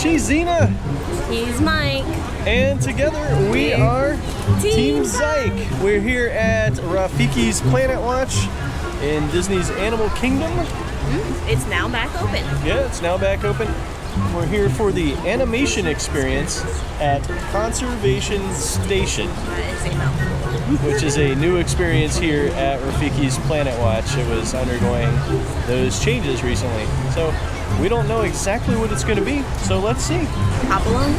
She's Zena. He's Mike. And together we are Team Zike. We're here at Rafiki's Planet Watch in Disney's Animal Kingdom. It's now back open. Yeah, it's now back open. We're here for the animation experience at Conservation Station, which is a new experience here at Rafiki's Planet Watch. It was undergoing those changes recently. So we don't know exactly what it's going to be, so let's see. Hop along.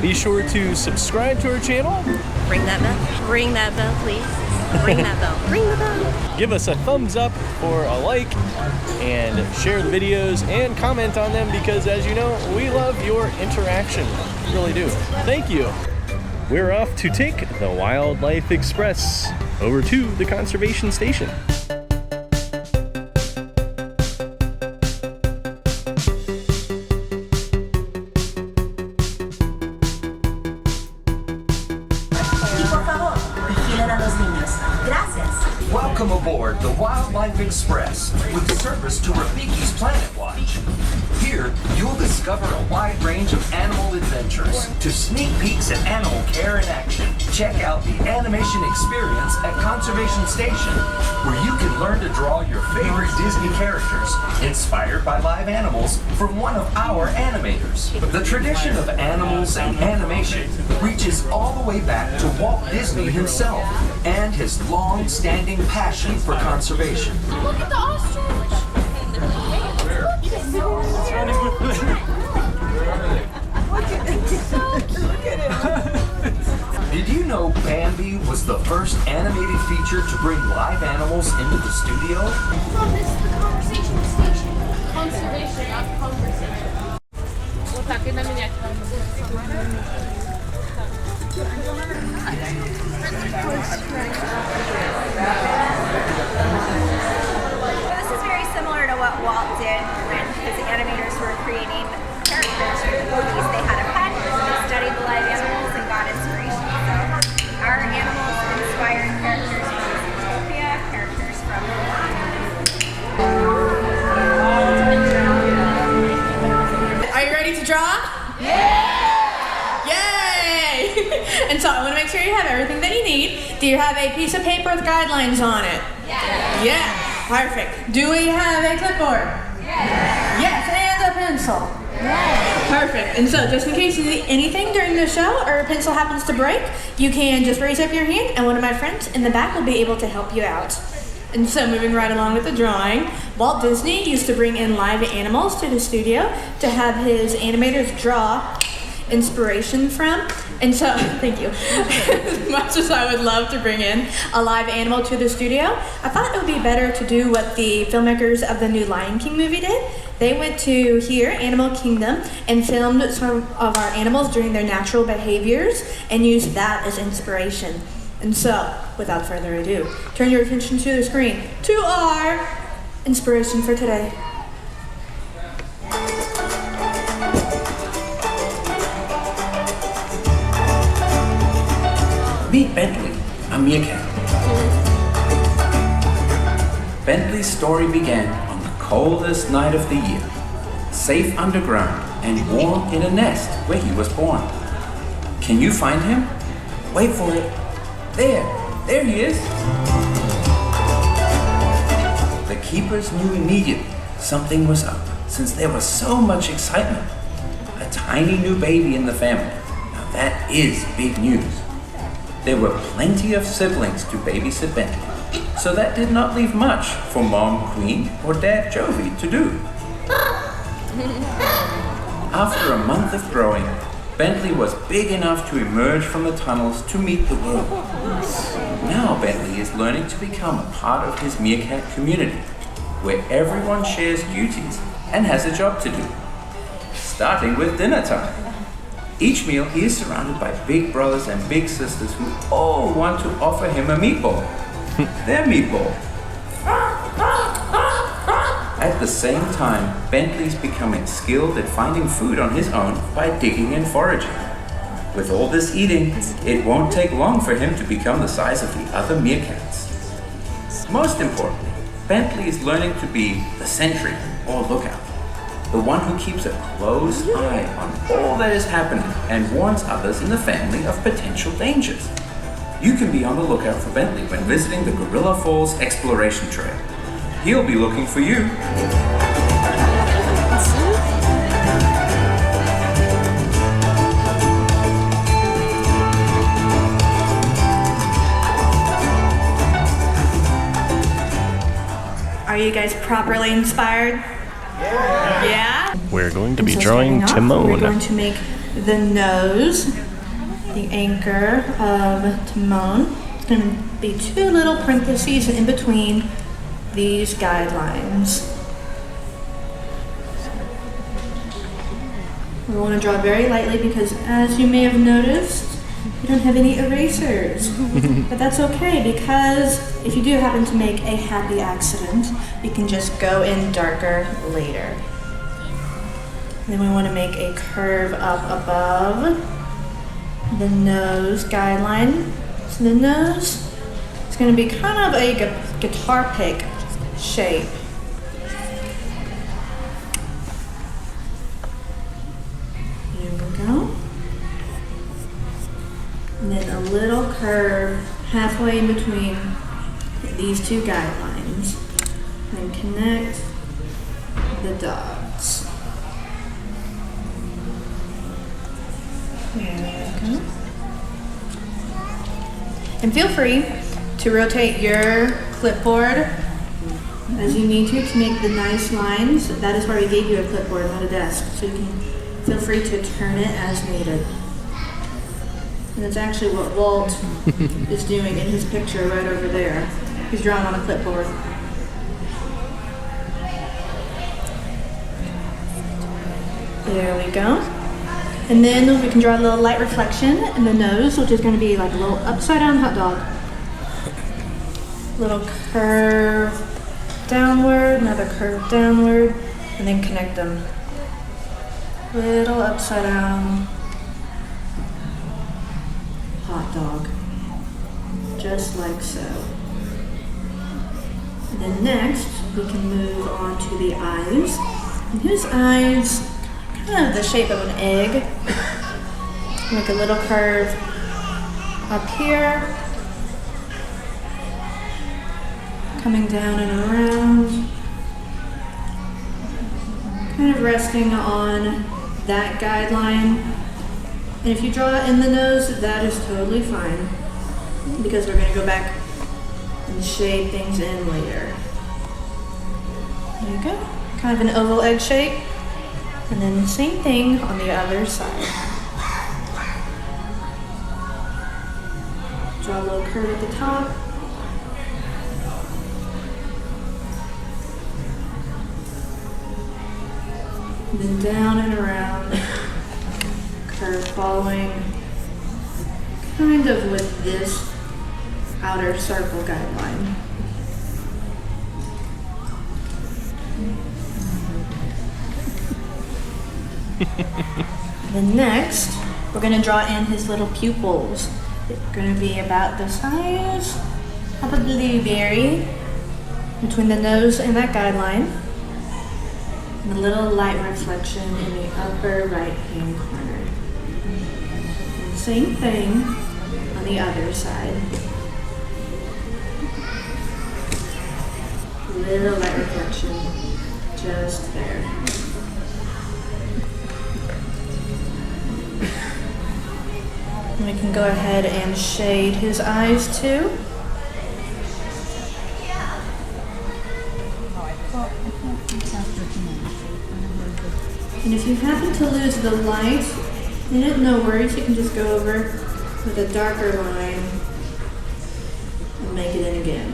Be sure to subscribe to our channel. Ring that bell. Ring that bell, please. Ring that bell. Ring the bell. Give us a thumbs up or a like, and share the videos and comment on them because, as you know, we love your interaction. We really do. Thank you. We're off to take the Wildlife Express over to the Conservation Station. Welcome aboard the Wildlife Express with service to Rafiki's Planet Watch. Here, you'll discover a wide range of animal adventures. To sneak peeks at animal care in action, check out the animation experience at Conservation Station, where you can learn to draw your favorite Disney characters, inspired by live animals from one of our animators. The tradition of animals and animation reaches all the way back to Walt Disney himself and his long-standing passion for conservation. Look at the ostrich! Did you know Bambi was the first animated feature to bring live animals into the studio? From this is the conversation station. Conservation, not conversation. This is very similar to what Walt did when his animators were creating characters for the movies. They had a pet, they studied the live animals and got inspiration. So our animals inspired characters from Zootopia, characters from Are you ready to draw? Yeah! Yay! And so I want to make sure you have everything that you need. Do you have a piece of paper with guidelines on it? Yeah. Yeah. Perfect. Do we have a clipboard? Yeah. Yes, and a pencil. Yeah. Perfect. And so just in case you need anything during the show or a pencil happens to break, you can just raise up your hand and one of my friends in the back will be able to help you out. And so moving right along with the drawing, Walt Disney used to bring in live animals to the studio to have his animators draw inspiration from. And so, thank you. As much as I would love to bring in a live animal to the studio, I thought it would be better to do what the filmmakers of the new Lion King movie did. They went to here, Animal Kingdom, and filmed some of our animals during their natural behaviors and used that as inspiration. And so, without further ado, turn your attention to the screen to our inspiration for today. Meet Bentley, a meerkat. Bentley's story began on the coldest night of the year, safe underground and warm in a nest where he was born. Can you find him? Wait for it. There he is. The keepers knew immediately something was up, since there was so much excitement. A tiny new baby in the family. Now that is big news. There were plenty of siblings to babysit Bentley, so that did not leave much for Mom Queen or Dad Jovi to do. After a month of growing, Bentley was big enough to emerge from the tunnels to meet the world. Now Bentley is learning to become a part of his meerkat community, where everyone shares duties and has a job to do, starting with dinner time. Each meal he is surrounded by big brothers and big sisters who all want to offer him a meatball. Their meatball. At the same time, Bentley's becoming skilled at finding food on his own by digging and foraging. With all this eating, it won't take long for him to become the size of the other meerkats. Most importantly, Bentley is learning to be the sentry or lookout. the one who keeps a close eye on all that is happening and warns others in the family of potential dangers. You can be on the lookout for Bentley when visiting the Gorilla Falls Exploration Trail. He'll be looking for you. Are you guys properly inspired? Yeah? We're going to be And so drawing starting off, We're Timon. going to make the nose, the anchor of Timon. It's going to be two little parentheses in between these guidelines. We want to draw very lightly because, as you may have noticed, we don't have any erasers. But that's okay, because if you do happen to make a happy accident, you can just go in darker later. Then we want to make a curve up above the nose guideline. So the nose is going to be kind of a guitar pick shape. There we go. And then a little curve halfway in between these two guidelines. And connect the dots. There we go. And feel free to rotate your clipboard as you need to make the nice lines. That is why we gave you a clipboard, not a desk. So you can feel free to turn it as needed. And that's actually what Walt is doing in his picture right over there. He's drawing on a clipboard. There we go. And then we can draw a little light reflection in the nose, which is going to be like a little upside down hot dog. Little curve downward, another curve downward, and then connect them. Little upside down hot dog. Just like so. And then next, we can move on to the eyes. And his eyes, kind of the shape of an egg. Make a little curve up here. Coming down and around. Kind of resting on that guideline. And if you draw it in the nose, that is totally fine, because we're going to go back and shade things in later. There you go. Kind of an oval egg shape. And then the same thing on the other side. Draw a little curve at the top. And then down and around. Curve following kind of with this outer circle guideline. Then next, we're going to draw in his little pupils. They're going to be about the size of a blueberry between the nose and that guideline. And a little light reflection in the upper right-hand corner. And same thing on the other side. Little light reflection just there. And we can go ahead and shade his eyes too. And if you happen to lose the light in it, no worries, you can just go over with a darker line and make it in again.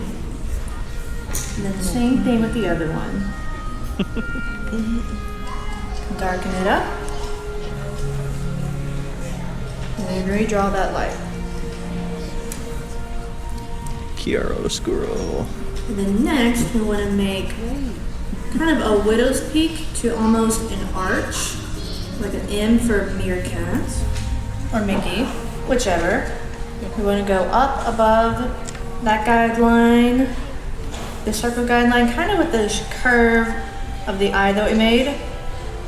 And then the same thing with the other one. Darken it up. And then redraw that light. Chiaroscuro. And then next, we want to make kind of a widow's peak to almost an arch, like an M for meerkat or Mickey, whichever. We want to go up above that guideline, the circle guideline, kind of with the curve of the eye that we made.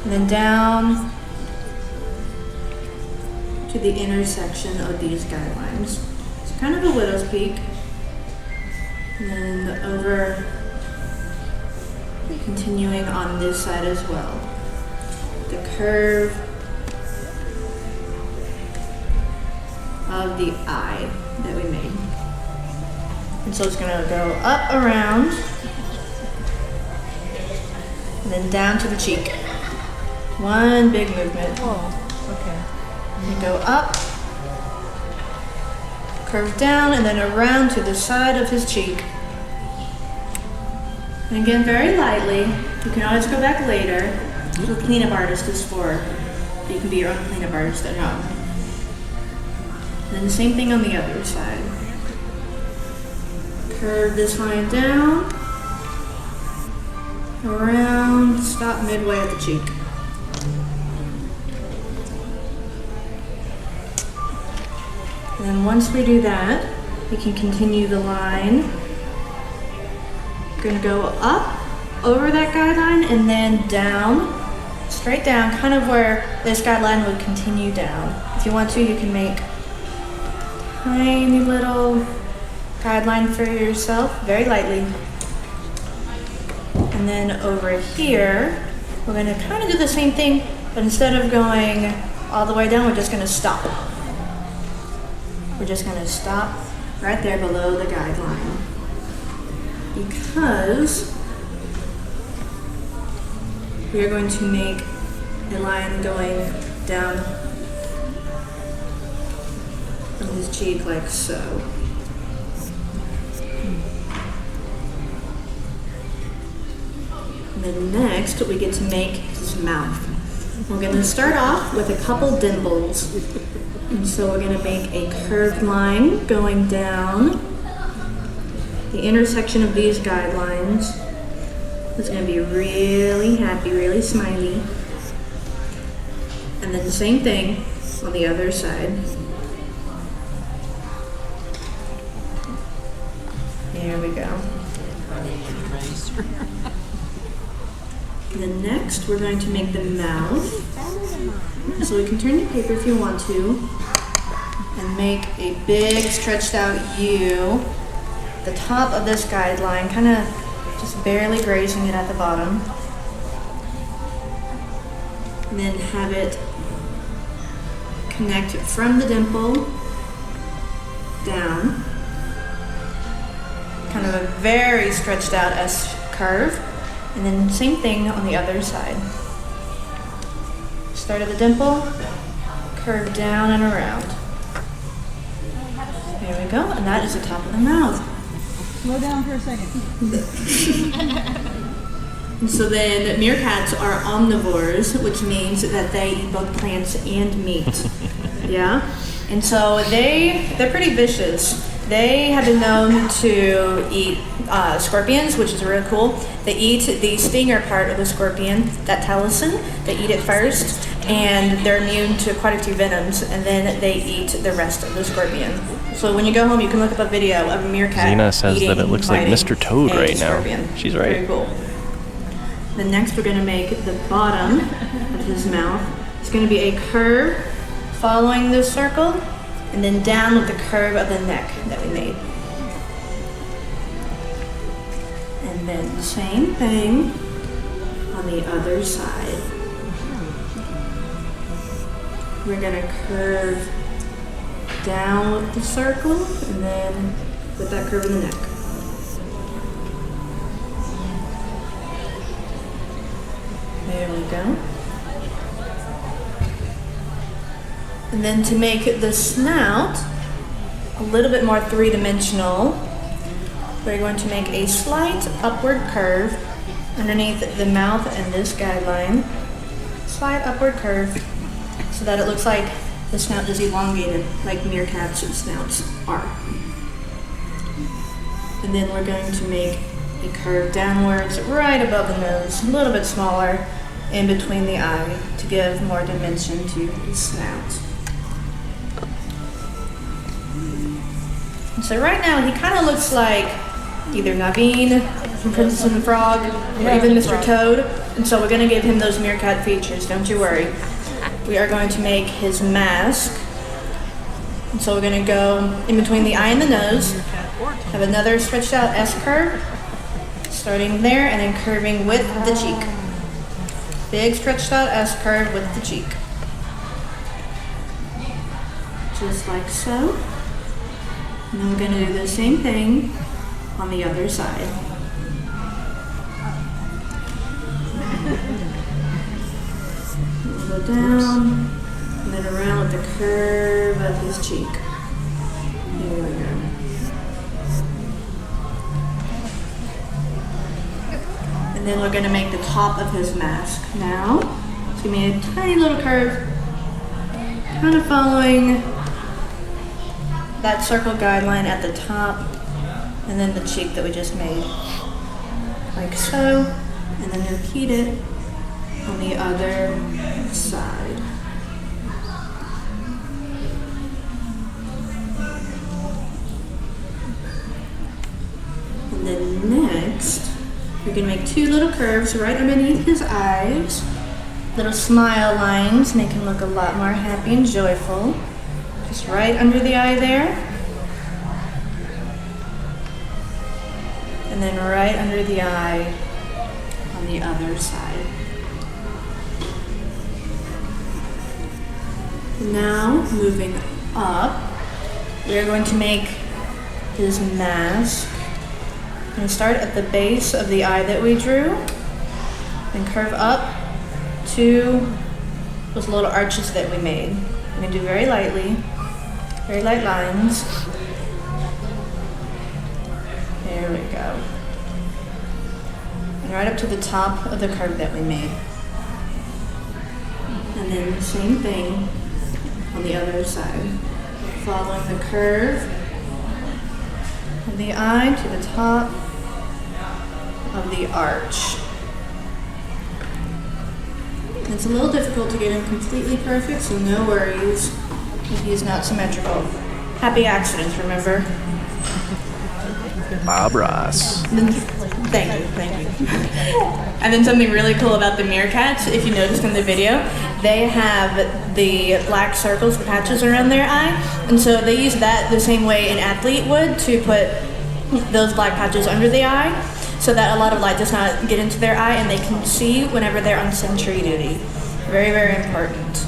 and then down to the intersection of these guidelines. It's kind of a widow's peak. And then over, continuing on this side as well. The curve of the eye that we made. And so it's gonna go up, around, and then down to the cheek. One big movement. Okay. And go up, curve down, and then around to the side of his cheek. And again, very lightly. You can always go back later. The cleanup artist is for, you can be your own cleanup artist at home. And then the same thing on the other side. Curve this line down, around, stop midway at the cheek. And then once we do that, we can continue the line. We're gonna go up over that guideline and then down, straight down, kind of where this guideline would continue down. If you want to, you can make a tiny little guideline for yourself, very lightly. And then over here, we're gonna kind of do the same thing, but instead of going all the way down, we're just gonna stop. We're just gonna stop right there below the guideline. Because we are going to make a line going down from his cheek like so. And then next we get to make his mouth. We're gonna start off with a couple dimples. And so we're gonna make a curved line going down the intersection of these guidelines. It's gonna be really happy, really smiley. And then the same thing on the other side. There we go. And then next we're going to make the mouth. So we can turn your paper if you want to and make a big stretched out U. The top of this guideline, kind of just barely grazing it at the bottom. And then have it connect from the dimple down. Kind of a very stretched out S curve. And then same thing on the other side. Start at the dimple, curve down and around. There we go, and that is the top of the mouth. Slow down for a second. And so then meerkats are omnivores, which means that they eat both plants and meat. Yeah? And so they're pretty vicious. They have been known to eat scorpions, which is really cool. They eat the stinger part of the scorpion, that talison. They eat it first, and they're immune to quite a few venoms, and then they eat the rest of the scorpion. So when you go home, you can look up a video of a meerkat Zena says that it looks like biting Mr. Toad a right now. scorpion. She's right. Very cool. Then next we're going to make the bottom of his mouth. It's going to be a curve following this circle, and then down with the curve of the neck that we made. And then the same thing on the other side. We're gonna curve down with the circle and then with that curve in the neck. There we go. And then to make the snout a little bit more three-dimensional, we're going to make a slight upward curve underneath the mouth and this guideline. Slight upward curve so that it looks like the snout is elongated like meerkats' snouts are. And then we're going to make a curve downwards right above the nose, a little bit smaller in between the eye to give more dimension to the snout. And so right now he kind of looks like either Naveen, from Princess and the Frog, or even Mr. Toad. And so we're gonna give him those meerkat features, don't you worry. We are going to make his mask. And so we're gonna go in between the eye and the nose, have another stretched out S curve, starting there and then curving with the cheek. Big stretched out S curve with the cheek. Just like so. And then we're gonna do the same thing on the other side. Go down, and then around with the curve of his cheek. Here we go. And then we're gonna make the top of his mask now. It's gonna be a tiny little curve, kind of following that circle guideline at the top, and then the cheek that we just made, like so, and then repeat it on the other side. And then next, we're gonna make two little curves right underneath his eyes, little smile lines, make him look a lot more happy and joyful. Just right under the eye there. And then right under the eye on the other side. Now, moving up, we are going to make his mask. We're going to start at the base of the eye that we drew, and curve up to those little arches that we made. I'm going to do very lightly, very light lines. There we go. And right up to the top of the curve that we made. And then the same thing on the other side. Following the curve of the eye to the top of the arch. It's a little difficult to get him completely perfect, so no worries if he's not symmetrical. Happy accidents, remember? Bob Ross. Thank you. And then something really cool about the meerkats, if you noticed in the video, they have the black circles, the patches around their eye, and so they use that the same way an athlete would to put those black patches under the eye, so that a lot of light does not get into their eye and they can see whenever they're on sentry duty. Very, very important.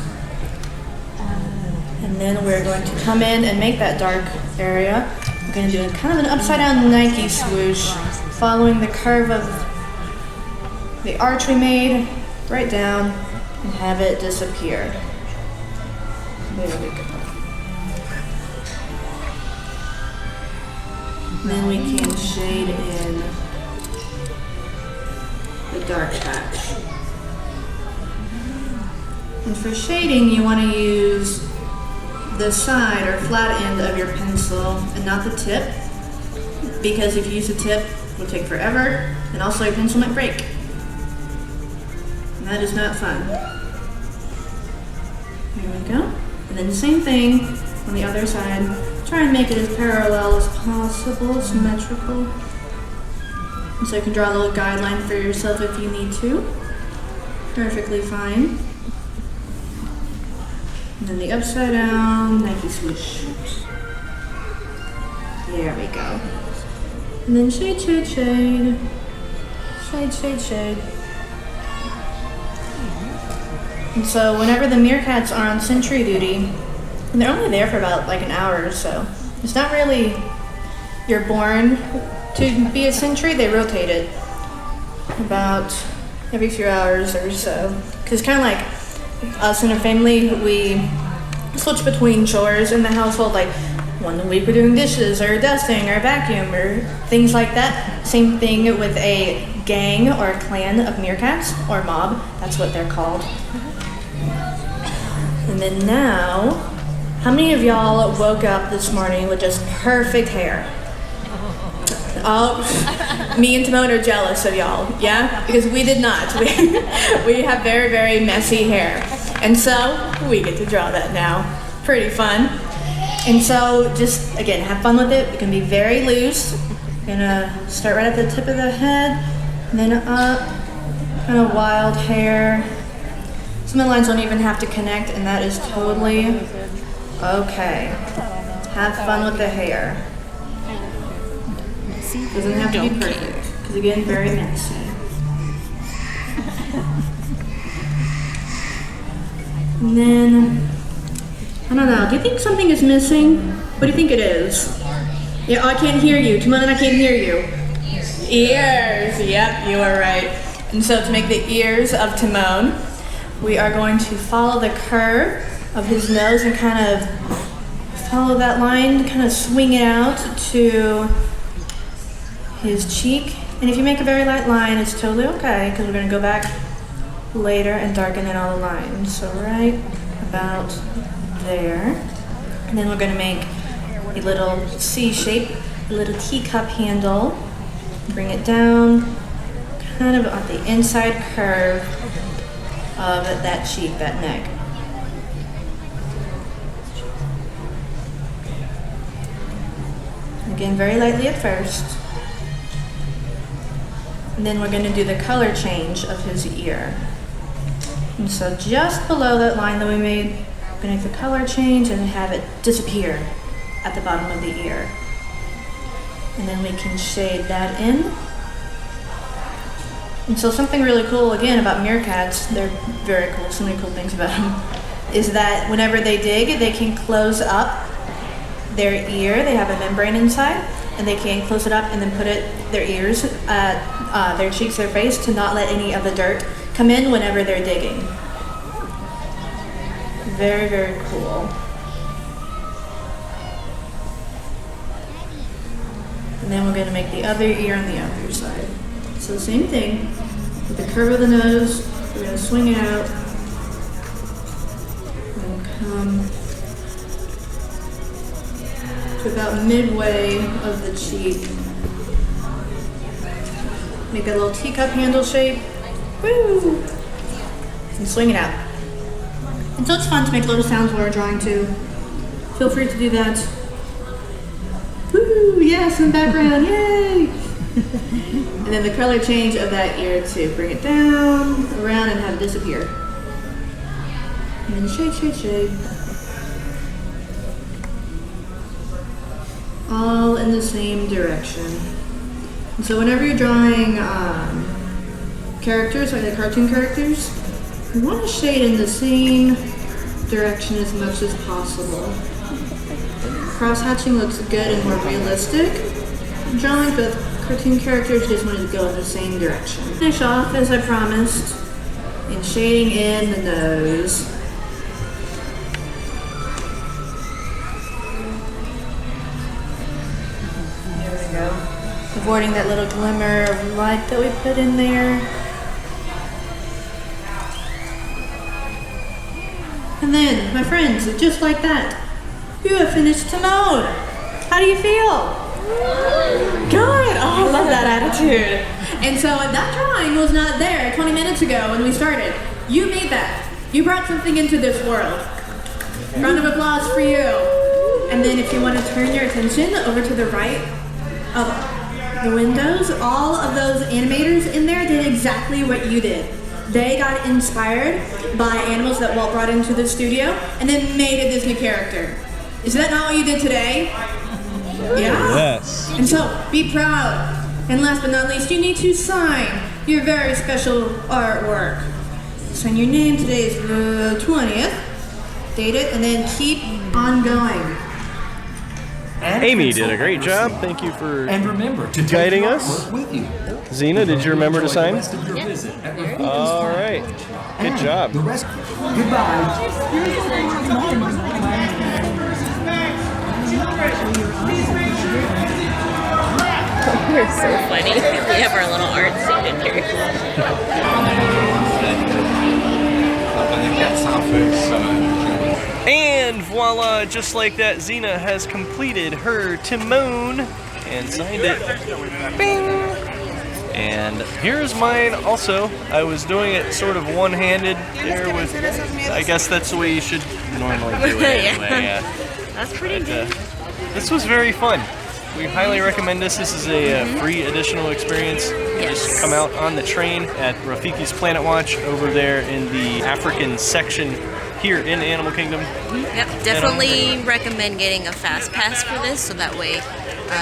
And then we're going to come in and make that dark area. We're going to do kind of an upside down Nike swoosh, following the curve of the arch we made, right down, and have it disappear. There we go. And then we can shade in the dark patch. And for shading, you want to use the side or flat end of your pencil and not the tip, because if you use the tip, it will take forever, and also your pencil might break. And that is not fun. Here we go. And then the same thing on the other side. Try and make it as parallel as possible, symmetrical. And so you can draw a little guideline for yourself if you need to. Perfectly fine. And then the upside down Nike swoosh. There we go. And then shade, shade, shade. Shade, shade, shade. And so whenever the meerkats are on sentry duty, and they're only there for about like an hour or so, it's not really, you're born to be a sentry, they rotate it about every few hours or so. Because kind of like us in a family, we switch between chores in the household, like one week we're doing dishes or dusting or vacuum or things like that. Same thing with a gang or a clan of meerkats, or mob, that's what they're called. And then now, how many of y'all woke up this morning with just perfect hair? Oh, me and Timon are jealous of y'all, yeah? Because we did not. We have very, very messy hair. And so, we get to draw that now. Pretty fun. And so, just, again, have fun with it. It can be very loose, Gonna start right at the tip of the head, and then up, kind of wild hair. Some of the lines don't even have to connect, and that is totally okay. Have fun with the hair. Doesn't have to be perfect, because again, very messy. And then, I don't know, do you think something is missing? What do you think it is? Yeah, I can't hear you. Timon, I can't hear you. Ears, yep, you are right. And so to make the ears of Timon, we are going to follow the curve of his nose and kind of follow that line, kind of swing it out to his cheek. And if you make a very light line, it's totally okay, because we're going to go back later and darken in all the lines. So right about there. And then we're going to make a little C shape, a little teacup handle. Bring it down, kind of on the inside curve of that cheek, that neck. Again, very lightly at first. And then we're going to do the color change of his ear. And so just below that line that we made, we're going to make the color change and have it disappear at the bottom of the ear. And then we can shade that in. And so something really cool, again, about meerkats, they're very cool, so many cool things about them, is that whenever they dig, they can close up their ear. They have a membrane inside, and they can close it up and then put their ears, their cheeks, their face, to not let any of the dirt come in whenever they're digging. Very, very cool. And then we're going to make the other ear on the other side. So same thing, with the curve of the nose, we're going to swing it out and come to about midway of the cheek. Make a little teacup handle shape. Woo! And swing it out. And so it's fun to make little sounds while we're drawing too. Feel free to do that. Woo! Yes, in the background, yay! And then the color change of that ear too. Bring it down, around, and have it disappear. And then shade, shade, shade. All in the same direction. And so whenever you're drawing characters, like the cartoon characters, you want to shade in the same direction as much as possible. Cross-hatching looks good and more realistic. Drawing with cartoon characters, just wanted to go in the same direction. Finish off, as I promised, in shading in the nose. There we go. Avoiding that little glimmer of light that we put in there. And then, my friends, just like that, you have finished Timon. How do you feel? Good. Oh, I love that attitude. And so that drawing was not there 20 minutes ago when we started. You made that. You brought something into this world. Round of applause for you. And then if you want to turn your attention over to the right of the windows, all of those animators in there did exactly what you did. They got inspired by animals that Walt brought into the studio and then made a Disney character. Is that not what you did today? Yeah. Yes. And so, be proud. And last but not least, you need to sign your very special artwork. Sign your name. Today is the 20th. Date it, and then keep on going. Amy did a great job. Thank you for remember to guiding us. with you. Zena, did you remember to sign? Yeah. All right. Good job. The rest. Goodbye. We're so funny. We have our little art signature. And voila, just like that, Zena has completed her Timon and signed it. Bing! And here's mine also. I was doing it sort of one-handed there with, I guess that's the way you should normally do it anyway. Yeah. That's pretty good. This was very fun. We highly recommend this. This is a free additional experience. Yes. Just come out on the train at Rafiki's Planet Watch over there in the African section here in Animal Kingdom. Yep, definitely recommend getting a FastPass for this, so that way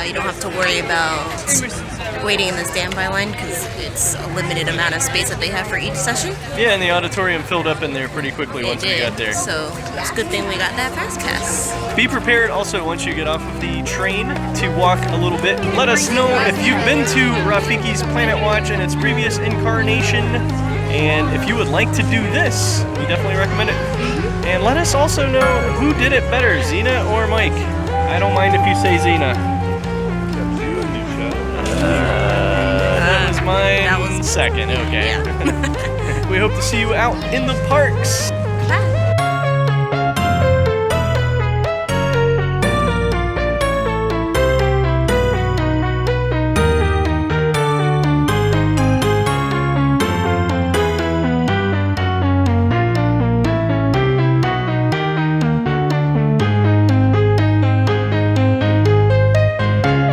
you don't have to worry about waiting in the standby line, because it's a limited amount of space that they have for each session. Yeah, and the auditorium filled up in there pretty quickly once we got there. So it's a good thing we got that FastPass. Be prepared also once you get off of the train to walk a little bit. Let us know if you've been to Rafiki's Planet Watch in its previous incarnation, and if you would like to do this, we definitely recommend it. And let us also know who did it better, Zena or Mike. I don't mind if you say Zena. That was mine. That was second, okay. Yeah. We hope to see you out in the parks. Bye.